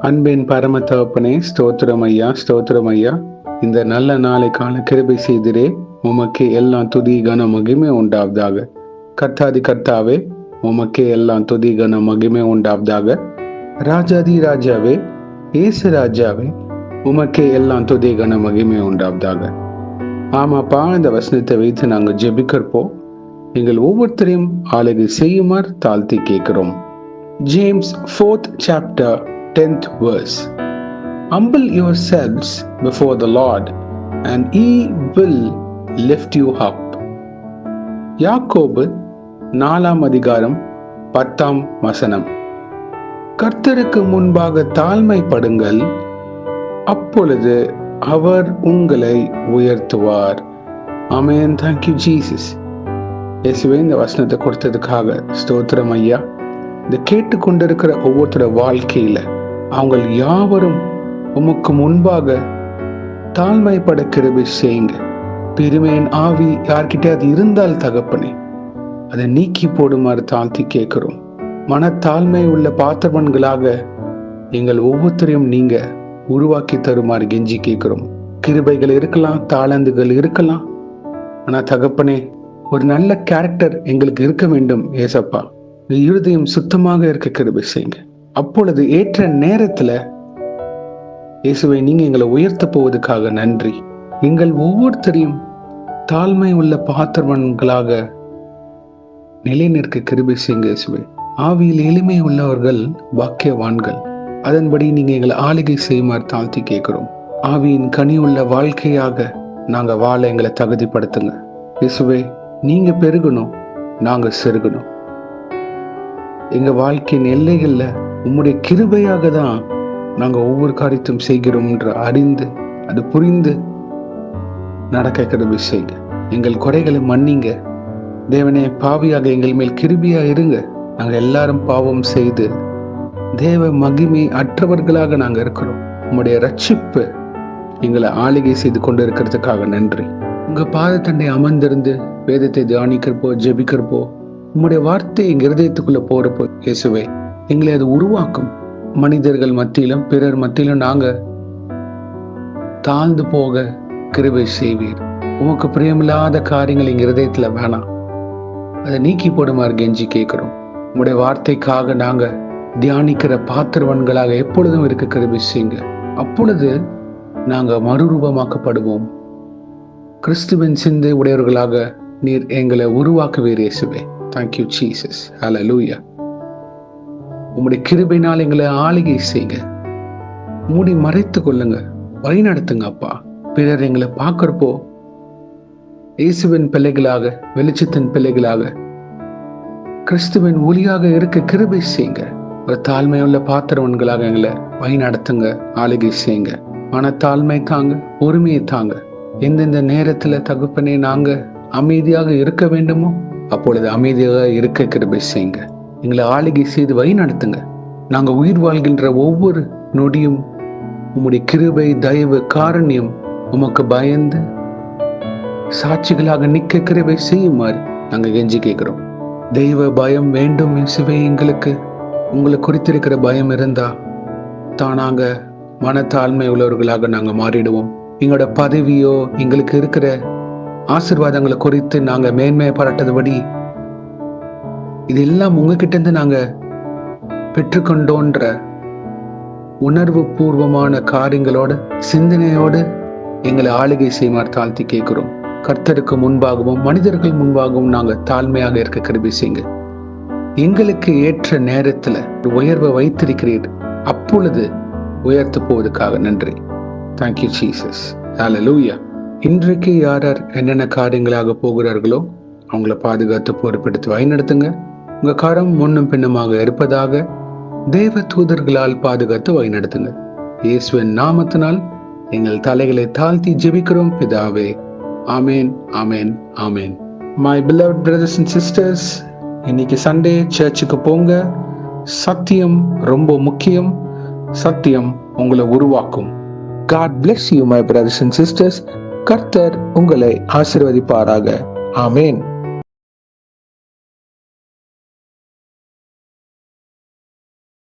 அன்பின் பரம தகப்பனே, ஸ்தோத்திரம் ஐயா, ஸ்தோத்திரம் ஐயா. இந்த நல்ல நாளைக்கான கிருபை செய்திரே, உமக்கே எல்லாம் துதி கன மகிமை உண்டாவதாக. கர்த்தாதி கர்த்தாவே, உமக்கே எல்லாம் துதி கன மகிமை உண்டாவதாக. ராஜாதி ராஜாவே, ஏசு ராஜாவே, உமக்கே எல்லாம் துதி கன மகிமை உண்டாவதாக. ஆமாப்பா, இந்த வசனத்தை வைத்து நாங்கள் ஜெபிக்கிறப்போ எங்கள் ஒவ்வொருத்தரையும் ஆளுகை செய்யுமாறு தாழ்த்தி கேட்கிறோம். James 4th chapter 10th verse. Humble yourselves before the Lord and he will lift you up. யாக்கோபு 4ஆம் அதிகாரம் 10ஆம் வசனம். கர்த்தருக்கு முன்பாக தாழ்மைப்படுங்கள், அப்பொழுது அவர் உங்களை உயர்த்துவார். ஆமென். Thank you Jesus. இயேசுவே, இந்த வசனத்தை கொடுத்ததுக்காக ஸ்தோத்திரம் ஐயா. இந்த கேட்டுக்கொண்டிருக்கிற ஒவ்வொருத்தர வாழ்க்கையில அவங்க யாவரும் உமக்கு முன்பாக தாழ்மைப்பட கிருபை செய்யுங்க. பெருமையின் ஆவி யார்கிட்ட அது இருந்தால் தகப்பனே, அதை நீக்கி போடுமாறு தாழ்த்தி கேட்கிறோம். மனத்தாழ்மை உள்ள பாத்திரவன்களாக எங்கள் ஒவ்வொருத்தரையும் நீங்க உருவாக்கி தருமாறு கெஞ்சி கேட்கிறோம். கிருபைகள் இருக்கலாம், தாளந்துகள் இருக்கலாம், ஆனா தகப்பனே, ஒரு நல்ல கேரக்டர் எங்களுக்கு இருக்க வேண்டும். ஏசப்பா, இருதயம் சுத்தமாக இருக்க கிருபை செய்யுங்க. அப்பொழுது ஏற்ற நேரத்துல இயேசுவை நீங்க எங்களை உயர்த்த போவதற்காக நன்றி. எங்கள் ஒவ்வொருத்தரையும் தாழ்மை உள்ள பாத்திரவன்களாக நிலைநிற்க கிருபை செய்யுங்க இயேசுவை. ஆவியில் எளிமை உள்ளவர்கள் பாக்கியவான்கள். அதன்படி நீங்க எங்களை ஆளுகை செய்யுமாறு தாழ்த்தி கேட்கிறோம். ஆவியின் கனி உள்ள வாழ்க்கையாக நாங்க வாழ எங்களை தகுதிப்படுத்துங்க இயேசுவை. நீங்க பெருகணும், நாங்க செருகணும். எங்க வாழ்க்கையின் எல்லைகள்ல உம்முடைய கிருபையாக தான் நாங்க ஒவ்வொரு காரியத்தையும் செய்கிறோம் என்று அறிந்து அது புரிந்து நடக்க கிருபை செய்யுங்க. எங்கள் குறைகளை மன்னிங்க தேவனே. பாவியாக எங்கள் மேல் கிருபையா இருங்க. நாங்க எல்லாரும் பாவம் செய்து தேவ மகிமை அற்றவர்களாக நாங்க இருக்கிறோம். உம்முடைய ரட்சிப்பு எங்களை ஆளுகை செய்து கொண்டு இருக்கிறதுக்காக நன்றி. உங்க பாதத்தண்டை அமர்ந்திருந்து வேதத்தை தியானிக்கிறப்போ, ஜெபிக்கிறப்போ, உம்முடைய வார்த்தை எங்க இருதயத்துக்குள்ள போறப்போ இயேசுவே, எங்களை அது உருவாக்கும். மனிதர்கள் மத்தியிலும் பிறர் மத்தியிலும் நாங்க தாழ்ந்து போக கிருபை செய்வீர். உமக்கு பிரியமில்லாத காரியங்கள் எங்க இருதயத்துல வேணாம், அதை நீக்கி போடுமாறு கெஞ்சி கேட்கிறோம். உம்முடைய வார்த்தைக்காக நாங்க தியானிக்கிற பாத்திரவன்களாக எப்பொழுதும் இருக்க கிருபை செய்யுங்க. அப்பொழுது நாங்க மறுரூபமாக்கப்படுவோம். கிறிஸ்துவின் சிந்தை உடையவர்களாக நீர் எங்களை உருவாக்குவீர் இயேசுவே. Thank you Jesus. Hallelujah. உம்முடைய கிருபையினால் எங்களை ஆளுகை செய்யுங்க. மூடி மறைத்து கொள்ளுங்க, வழி நடத்துங்க அப்பா. பிறர் எங்களை பார்க்கிறப்போ இயேசுவின் பிள்ளைகளாக, வெளிச்சத்தின் பிள்ளைகளாக, கிறிஸ்துவின் ஒளியாக இருக்க கிருபை செய்யுங்க. ஒரு தாழ்மையுள்ள பாத்திரவன்களாக எங்களை வழி நடத்துங்க, ஆளுகை செய்யுங்க. மனத்தாழ்மை தாங்க, பொறுமையை தாங்க. எந்தெந்த நேரத்துல தகப்பனே நாங்க அமைதியாக இருக்க வேண்டுமோ அப்பொழுது அமைதியாக இருக்க கிருபை செய்யுங்க. எங்களை ஆளுகை செய்து வழி நடத்துங்க. நாங்க உயிர் வாழ்கின்ற ஒவ்வொரு நொடியும் உம்முடைய கிருபை, தயவு, காரண்யம் உமக்கு பயந்து சாட்சிகளாக நிற்க கிருபை செய்யுமாறு நாங்க கெஞ்சி கேட்கிறோம். தெய்வ பயம் வேண்டும் இயேசுவே. எங்களுக்கு உங்களை குறித்திருக்கிற பயம் இருந்தா தானாங்க மனத்தாழ்மை உள்ளவர்களாக நாங்க மாறிடுவோம். எங்களோட பதவியோ எங்களுக்கு இருக்கிற ஆசீர்வாதங்களை குறித்து நாங்க மேன்மையை பாராட்டதுபடி இதெல்லாம் உங்ககிட்ட இருந்து நாங்க பெற்றுக்கொண்டோன்ற உணர்வு பூர்வமான காரியங்களோட, சிந்தனையோடு எங்களை ஆளுகை செய்யுமாறு தாழ்த்தி கேட்கிறோம். கர்த்தருக்கு முன்பாகவும் மனிதர்கள் முன்பாகவும் நாங்க தாழ்மையாக இருக்க கிருபை செய்யுங்க. எங்களுக்கு ஏற்ற நேரத்துல உயர்வை வைத்திருக்கிறீர், அப்பொழுது உயர்த்து போவதற்காக நன்றி. Thank you Jesus. ஹல்லேலூயா. இன்றைக்கு யார் யார் என்னென்ன காரியங்களாக போகிறார்களோ அவங்கள பாதுகாத்து பொறுப்பெடுத்து வழிநடத்துங்க. உங்க கரம் முன்னும் பின்னுமாக இருப்பதாக தேவ தூதர்களால் பாதுகாத்து வழிநடத்துங்க. இயேசுவின் நாமத்தினால் எங்கள் தலைகளை தாழ்த்தி ஜெபிக்கிறோம் பிதாவே. Amen, amen, amen. My beloved brothers and sisters, இன்னைக்கு சண்டே சர்ச்சுக்கு போங்க. சத்தியம் ரொம்ப முக்கியம். சத்தியம் உங்களை உருவாக்கும். God bless you my brothers and sisters. கர்த்தர் உங்களை ஆசீர்வதிப்பாராக. ஆமேன்.